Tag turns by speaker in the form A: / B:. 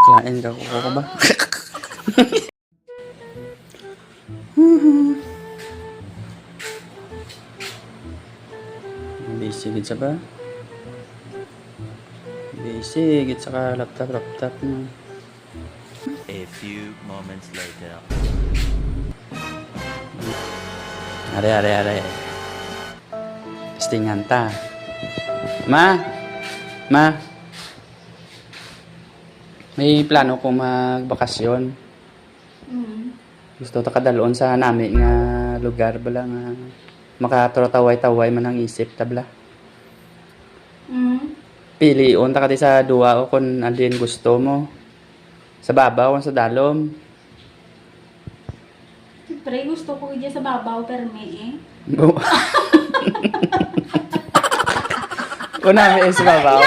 A: Klain ka ko ba? Busy gid sa ba? Busy gid sa laptop mo.
B: A few moments later.
A: Are. Testingan ta. Ma. May plano ko magbakasyon. Gusto ta kadalon sa nami nga lugar bala nga makataway-taway man ang isip tabla. Pilion ta kadi sa duwa o kung alin gusto mo. Sa babaw o sa dalom.
C: Siyempre, gusto ko dyan sa babaw, pero may
A: Una may sa babaw.